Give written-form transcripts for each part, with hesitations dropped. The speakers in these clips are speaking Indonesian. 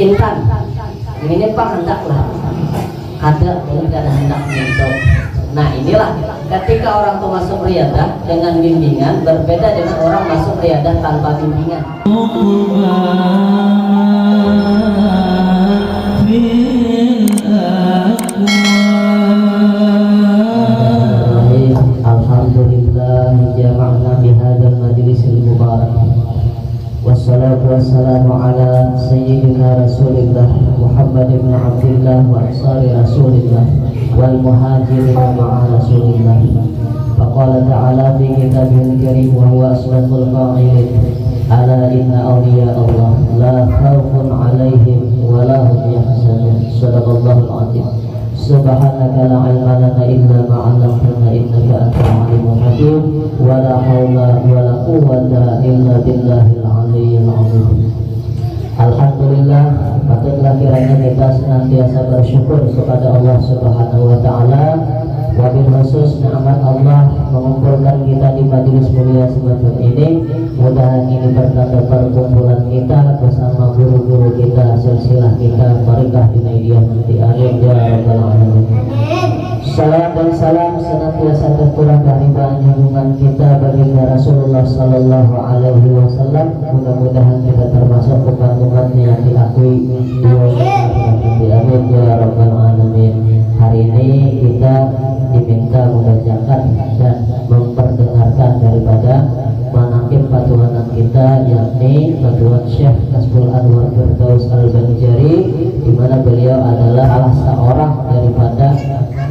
intan ini pak hendaklah ada dan hendak itu. Nah inilah ketika orang tua masuk riyadah dengan bimbingan berbeda dengan orang masuk riyadah tanpa bimbingan. Alhamdulillah jama'na bihadzal majlisil mubarak. Wassalatu wassalamu ala sayyidina Rasulillah Muhammad ibn Abdillah wa ansari Rasulillah wal muhajirin ma'a Rasulillah. Faqala ta'ala fi kitabihil karim wa huwa asdaqul qa'ilin ala inna awliya Allah la khawfun 'alaihim wa la hum yahzanun. Shadaqallahul 'azim. Subhanaka la ilma lana illa ma 'allamtana innaka antal 'alimul hakim wa la haula wa la quwwata illa billahil 'aliyyil 'azim. Alhamdulillah, patutlah kiranya kita senantiasa bersyukur kepada Allah Subhanahu wa taala. Wabil khusus nikmat Allah mengumpulkan kita di majelis mulia semacam ini. Mudah-mudahan ini bertanda perkumpulan kita bersama guru-guru kita, silsilah kita berkah di media nanti. Amin ya rabbal alamin. Salam dan salam senantiasa tercurah dari junjungan kita baginda Rasulullah sallallahu alaihi wasallam. Mudah-mudahan kita termasuk umat-umat yang diakui di amin ya rabbal alamin. Hari ini kita diminta munajat dan memperdengarkan daripada manaqib patuhanan kita, yakni patuhan Syekh Kasbul Anwar Firdaus Al-Banjari, di mana beliau adalah salah seorang daripada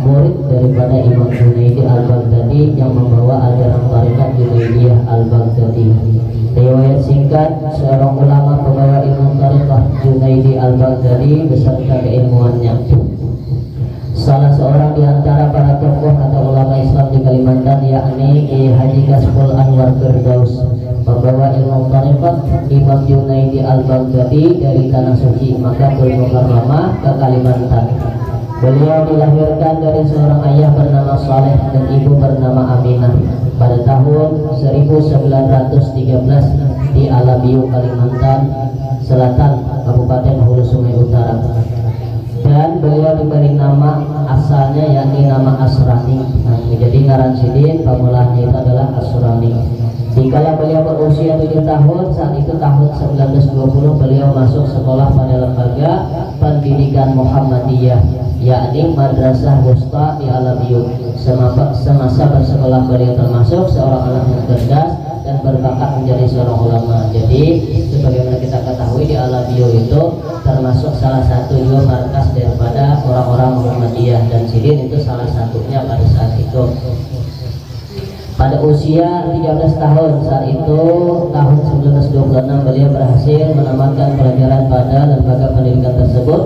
murid daripada Imam Junaidi Al-Baghdadi yang membawa ajaran tarekat Junaidiyah Al-Baghdadi. Riwayat singkat, seorang ulama pembawa ilmu tarekat Junaidi Al-Baghdadi beserta keilmuannya. Salah seorang di antara para tokoh atau ulama Islam di Kalimantan, yakni Kiai Haji Kasbul Anwar Firdaus, pembawa ilmu tarekat Imam Junaidi Al-Baghdadi dari tanah suci Makkahul Mukarramah ke Kalimantan. Beliau dilahirkan dari seorang ayah bernama Saleh dan ibu bernama Aminah pada tahun 1913 di Alabiu, Kalimantan Selatan, Kabupaten Hulu Sungai Utara. Dan beliau diberi nama asalnya yakni nama Asrani. Nah, jadi ngaran sidin pemulanya itu adalah Asrani. Dikala beliau berusia 7 tahun, saat itu tahun 1920, beliau masuk sekolah pada lembaga pendidikan Muhammadiyah, yakni Madrasah Wusta di Alabiu. Semasa bersekolah beliau termasuk seorang anak yang cerdas dan berbakat menjadi seorang ulama. Jadi sebagaimana kita ketahui di Alabiu itu termasuk salah satu juga markas daripada orang-orang Muhammadiyah, dan Sidin itu salah satunya pada saat itu. Pada usia 13 tahun saat itu, tahun 1926, beliau berhasil menamatkan pelajaran pada lembaga pendidikan tersebut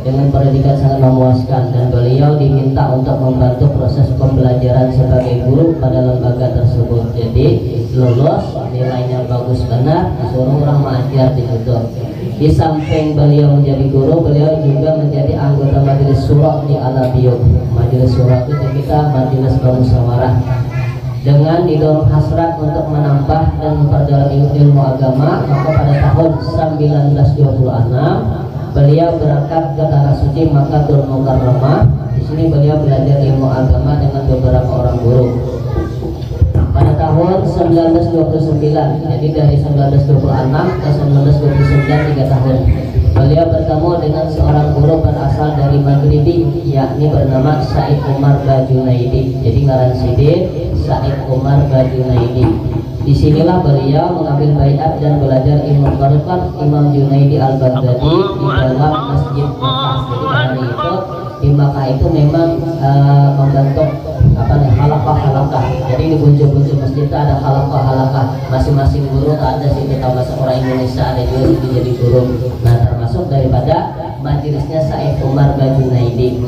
dengan pendidikan sangat memuaskan, dan beliau diminta untuk membantu proses pembelajaran sebagai guru pada lembaga tersebut. Jadi lulus, nilainya bagus benar, disuruh orang mengajar di situ. Di samping beliau menjadi guru, beliau juga menjadi anggota majelis surah di Alabiu. Majelis surah itu kita majelis bermusyawarah. Dengan didorong hasrat untuk menambah dan memperdalam ilmu agama, maka pada tahun 1926 beliau berangkat ke tanah suci Makkahul Mukarramah. Di sini beliau belajar ilmu agama dengan beberapa orang guru. Pada tahun 1929, jadi dari 1926 ke 1929 3 tahun, beliau bertemu dengan seorang guru berasal dari Maghribi, yakni bernama Said Umar Bajunaidi. Jadi ngaran sidin Said Umar Bajunaidi. Disinilah beliau mengambil baiat dan belajar ilmu tarekat Imam Junaidi Al-Baghdadi di dalam Masjid Makkah. Jadi hari itu di Makkah itu memang membentuk halaqah. Jadi di buncur-buncur masjid itu ada halaqah. Masing-masing guru ada situ, bahasa orang Indonesia ada juga situ jadi guru. Nah, termasuk daripada majelisnya Said Umar Bajunaidi.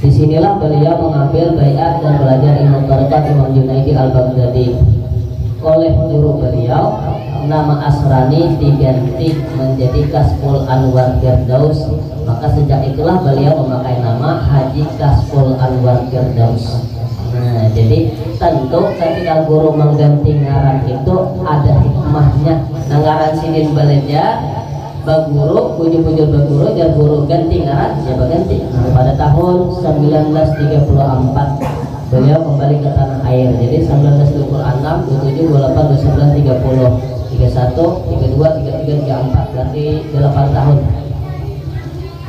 Disinilah beliau mengambil baiat dan belajar ilmu tarekat Imam Junaidi Al-Baghdadi. Oleh guru beliau, nama Asrani diganti menjadi Kasbul Anwar Firdaus. Maka sejak itulah beliau memakai nama Haji Kasbul Anwar Firdaus. Nah, jadi tentu ketika guru mengganti ngaran itu ada hikmahnya. Nah, ngaran sidin belajar baguru bujur-bujur baguru dan guru ganti ngaran ya berganti. Nah, pada tahun 1934 beliau kembali ke tanah air. Jadi 1926, 27, 28, 29, 30, 31, 32, 33, 34, berarti 8 tahun.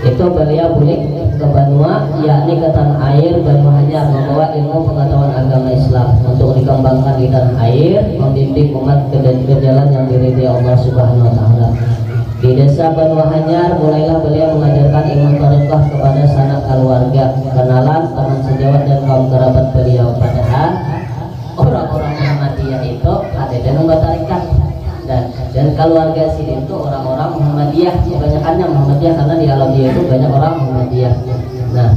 Itu beliau balik ke Banua, yakni ke tanah air Banu Hanyar, membawa ilmu pengetahuan agama Islam untuk dikembangkan di tanah air, membimbing umat ke jalan yang diridhai Allah Subhanahu wa taala. Di desa Banu Hanyar mulailah beliau mengajarkan ilmu tarekat kepada sanak keluarga, kenalan, teman sejawat dan kaum kerabat beliau. Padahal orang-orang Muhammadiyah itu ada dan tarekat, dan keluarga sini itu orang-orang Muhammadiyah, kebanyakannya Muhammadiyah karena di alam dia itu banyak orang Muhammadiyah. Nah,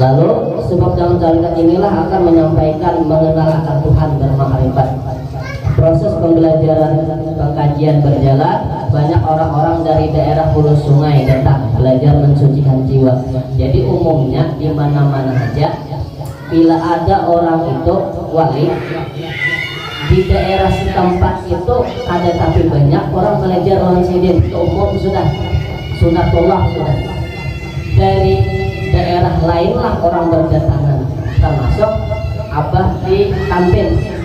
lalu sebab dalam tarekat inilah akan menyampaikan mengenal akan Tuhan bermakrifat. Proses pembelajaran pengkajian berjalan, banyak orang-orang dari daerah hulu sungai datang belajar mensucikan jiwa. Jadi umumnya di mana-mana aja bila ada orang itu wali di daerah setempat itu ada, tapi banyak orang belajar orang sidin itu umum sudah sunatullah sudah. Dari daerah lainlah orang berdatangan, termasuk abah di Tampil.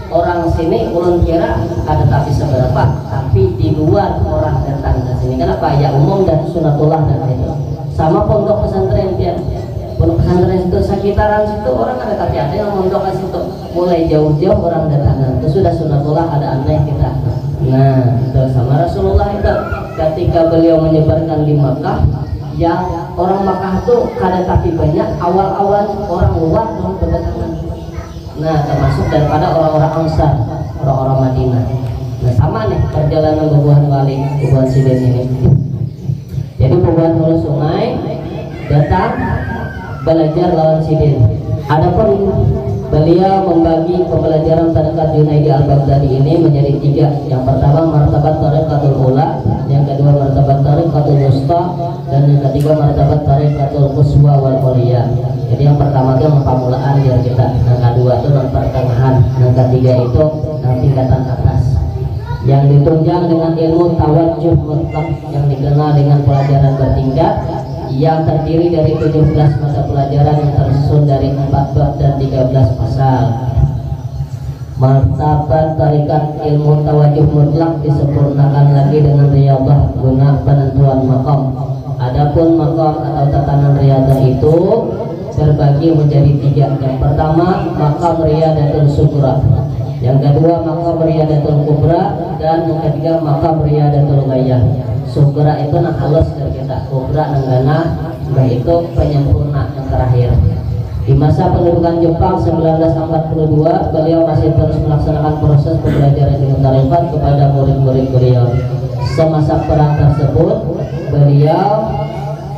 Orang sini ulun kira ada tapi seberapa, tapi di luar orang datang ke sini. Kenapa? Ya umum dan sunatullah dan itu. Sama pondok pesantren dia. Pondok pesantren itu sekitaran situ orang ada, tapi ada yang mondok ke situ. Mulai jauh-jauh orang datang. Itu sudah sunatullah, ada aneh kita. Nah, itu sama Rasulullah itu ketika beliau menyebarkan di Makkah, yang orang Makkah itu ada tapi banyak, awal-awal orang luar yang berdatangan. Nah, termasuk daripada orang-orang Ansar, orang-orang Madinah. Nah, sama nih perjalanan Bubuhan Wali, Bubuhan Sidin ini. Jadi Bubuhan Hulu Sungai datang belajar lawan Sidin. Adapun beliau membagi pembelajaran tarekat Junaidi Al-Baghdadi ini menjadi 3. Yang pertama martabat Tariqatul Ula, yang kedua martabat Tariqatul Wusta, dan yang ketiga martabat Tariqatul Quswa wal Uliya. Jadi yang pertama itu pemulaan biar kita, yang kedua itu non pertengahan, yang ketiga itu tingkatan atas. Yang ditunjang dengan ilmu tawajjuh mutlak yang dikenal dengan pelajaran bertingkat, yang terdiri dari 17 mata pelajaran yang tersusun dari 4 bab dan 13 pasal. Martabat tarikat ilmu tawajjuh mutlak disempurnakan lagi dengan riyadhah guna penentuan maqam. Adapun maqam atau tatanan riyadhah itu terbagi menjadi 3. Yang pertama maqam riyadatul sughra, yang kedua maqam riyadatul kubra, dan yang ketiga maqam riyadatul ghayah. Sughra itu nak halus dari kita, kubra nang itu penyempurna yang terakhir. Di masa pendudukan Jepang 1942 beliau masih terus melaksanakan proses pembelajaran ilmu tarekat kepada murid-murid beliau. Semasa perang tersebut beliau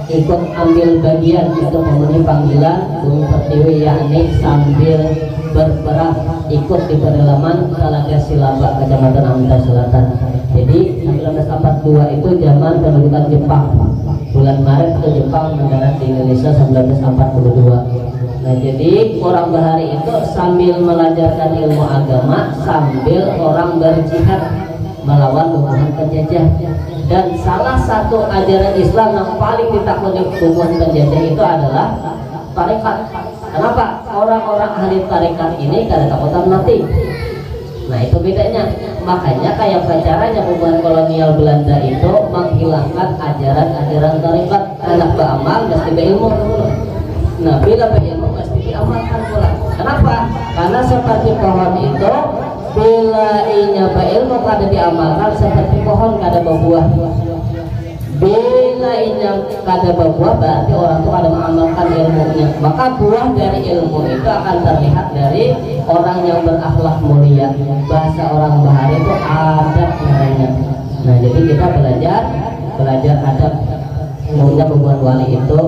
ikut ambil bagian untuk memenuhi panggilan Bumi Pertiwi, yakni sambil berperang ikut di pedalaman Talaga Silaba, Kecamatan Ampera Selatan. Jadi 1942 itu zaman pendudukan Jepang. Bulan Maret itu Jepang mendarat di Indonesia 1942. Nah, jadi orang bahari itu sambil melajarkan ilmu agama sambil orang berjihad melawan bubuhan penjajah. Dan salah satu ajaran Islam yang paling ditakuni bubuhan penjajah itu adalah tarekat. Kenapa? Orang-orang ahli tarekat ini kada takutan mati. Nah, itu bedanya. Makanya kayak caranya bubuhan kolonial Belanda itu menghilangkan ajaran-ajaran tarekat. Anak beramal mesti berilmu. Nah, bila berilmu mesti diamalkan pula. Kenapa? Karena seperti pohon itu bila inya berilmu kada diamalkan seperti pohon kada berbuah. Bila inya kada berbuah berarti orang itu kada mengamalkan ilmunya. Maka buah dari ilmu itu akan terlihat dari orang yang berakhlak mulia. Bahasa orang bahari itu adab namanya. Nah, jadi kita belajar adab. Umumnya bubuhan wali itu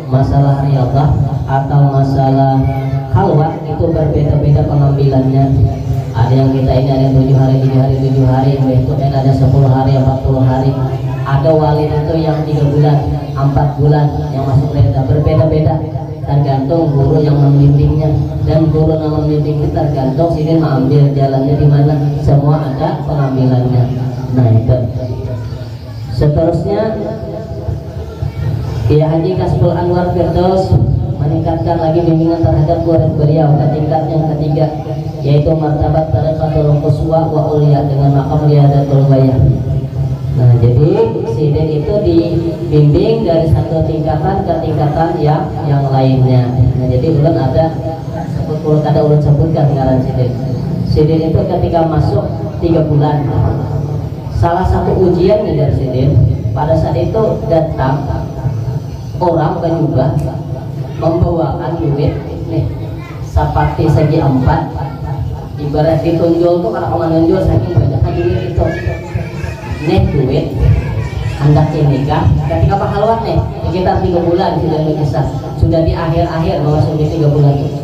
masalah riyadhah atau masalah khalwat itu berbeda-beda pengambilannya. Ada yang kita ini ada 7 hari, 7 hari, yang berikutnya ada 10 hari, 40 hari. Ada wali itu yang 3 bulan, 4 bulan yang masuk riyadhah, berbeda-beda tergantung guru yang membimbingnya, dan guru yang membimbing itu tergantung sini mengambil jalannya di mana. Semua ada pengambilannya. Nah, itu Seterusnya Kiai Haji Kasbul Anwar Firdaus meningkatkan lagi bimbingan terhadap murid beliau ke tingkat yang ketiga, yaitu martabat Tariqatul Quswa wa Ulia dengan maqam Riyadatul Bayah. Nah, jadi sidin itu dibimbing dari satu tingkatan ke tingkatan yang lainnya. Nah, jadi ulun ada kada ulun sebutkan ngaran sidin. Sidin itu ketika masuk 3 bulan. Salah satu ujian dari sidin pada saat itu datang orang juga membawakan duit nih seperti segi 4, ibarat ditunjul tuh karena menunjul saking banyaknya duit itu nih duit hendak nikah ketika pahalwan nih sekitar 3 bulan sudah di akhir-akhir memasuki 3 bulan itu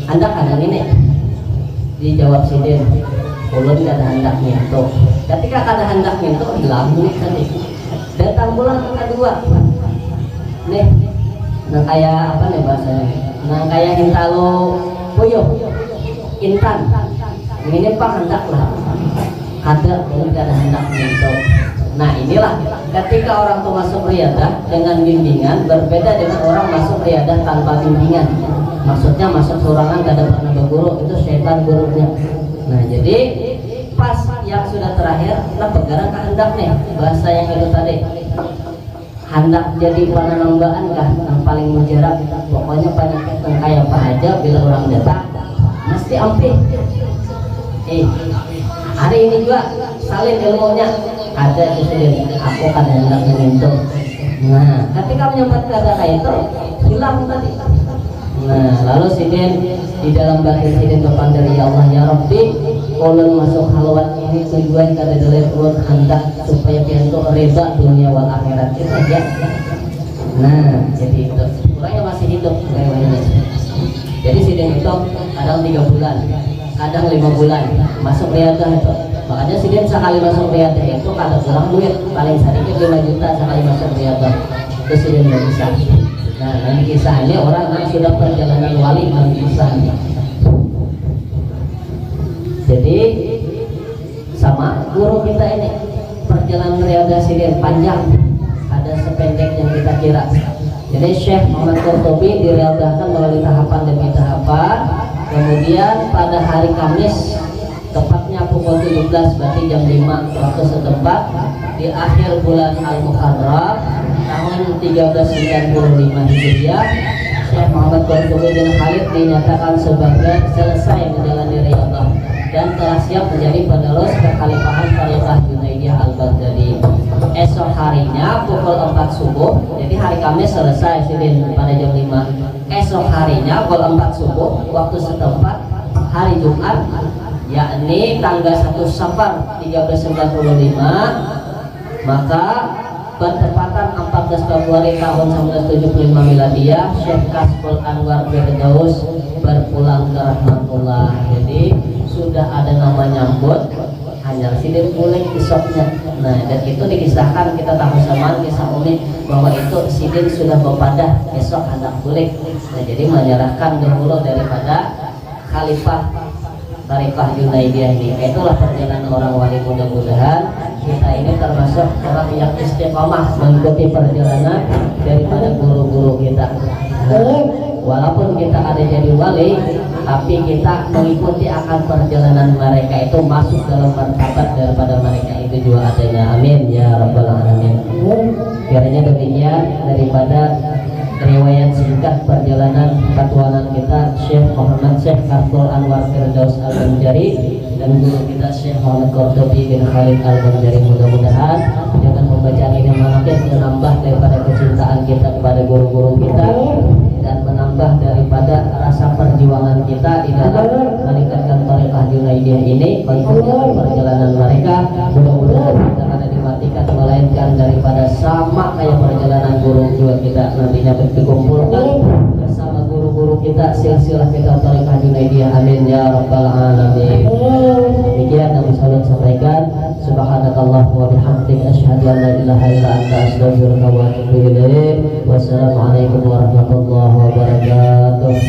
hendak ada ini dijawab sidin ulun gak ada hendaknya itu ketika ada hendaknya itu hilang duit tadi datang bulan kedua nih nah kayak apa nih bahasanya, nah kayak hintalo puyuh intan ini pak hendak lah ada belum ada hendak itu. Nah inilah ketika orang tuh masuk riyadah dengan bimbingan berbeda dengan orang masuk riyadah tanpa bimbingan, maksudnya masuk sorangan gak ada pernah berguru, itu setan gurunya. Nah jadi pas yang sudah terakhir nah pegarang kehendak nih bahasa yang itu tadi hendak jadi warna nambaan kah yang paling mujarab, pokoknya penyakit yang kayak apa aja bila orang datang mesti ampih. Hari ini juga salin ilmunya ada di sini, aku kan hendak menyentuh. Nah ketika menyebut kata kayak itu hilang tadi. Nah lalu sidin di dalam batin sidin depan dari ya Allah ya Rabbi ulun masuk halwat ini tujuan kada dalil ulun hendak supaya pintu rida dunia wal akhirat itu aja. Nah jadi itu orangnya masih hidup kayaknya. Jadi sidin itu kadang 3 bulan kadang 5 bulan masuk riyadah itu, makanya sidin sekali masuk riyadah itu kada kurang duit paling sedikit 5 juta sekali masuk riyadah itu sidin nggak bisa. Nah nanti kisahnya orang yang sudah perjalanan wali nanti kisahnya. Jadi sama guru kita ini perjalanan riyadah sidin panjang, ada sependek yang kita kira. Jadi Syekh Muhammad Qurtubi diriyadahkan melalui tahapan demi tahapan. Kemudian pada hari Kamis tepatnya pukul 17 berarti jam 5 waktu setempat di akhir bulan Al-Muharram tahun 1395 Hijriah, Syekh Muhammad Qurtubi bin Khalid dinyatakan sebagai selesai menjalani riyadah dan telah siap menjadi penerus kekhalifahan Tariqah Junaidiyah Al-Baghdadi. Esok harinya pukul 4 subuh, jadi hari Kamis selesai sidin pada jam 5. Esok harinya pukul 4 subuh waktu setempat hari Jumat, yakni tanggal 1 Safar 1395, maka bertepatan 14 Februari tahun 1975 Miladiyah, Syekh Kasbul Anwar Firdaus berpulang ke rahmatullah. Jadi sudah ada nama nyambut hanya sidin boleh besoknya. Nah dan itu dikisahkan, kita tahu sama kisah unik bahwa itu sidin sudah berpadah besok hendak boleh. Nah jadi menyerahkan dahulu daripada khalifah Tariqah Junaidiyah ini. Itulah perjalanan orang wali. Mudah-mudahan kita ini termasuk orang yang istiqomah mengikuti perjalanan daripada guru-guru kita. Walaupun kita ada jadi wali, tapi kita mengikuti akan perjalanan mereka itu masuk dalam martabat daripada mereka itu juga adanya. Amin ya rabbal alamin. Kiranya demikian daripada riwayat singkat perjalanan ketuanan kita Syekh Muhammad Syekh Kasbul Anwar Firdaus Al-Banjari dan guru kita Syekh Muhammad Qurtubi bin Khalid Al-Banjari. Mudah-mudahan dengan membacaan ini menambah daripada kecintaan kita kepada guru-guru kita dan menambah daripada rasa perjuangan kita di dalam meningkatkan Tariqah Junaidiyah ini, mengikuti perjalanan mereka. Mudah-mudahan kita akan dimatikan melainkan daripada sama kayak perjalanan guru juga kita nantinya berkumpulkan bersama guru-guru kita silsilah kita Tariqah Junaidiyah. Amin ya rabbal alamin. Demikian yang bisa saya sampaikan. Subhanakallah wa bihamdika asyhadu an la ilaha illa anta astaghfiruka wa atubu ilaik. Wassalamualaikum warahmatullahi wabarakatuh.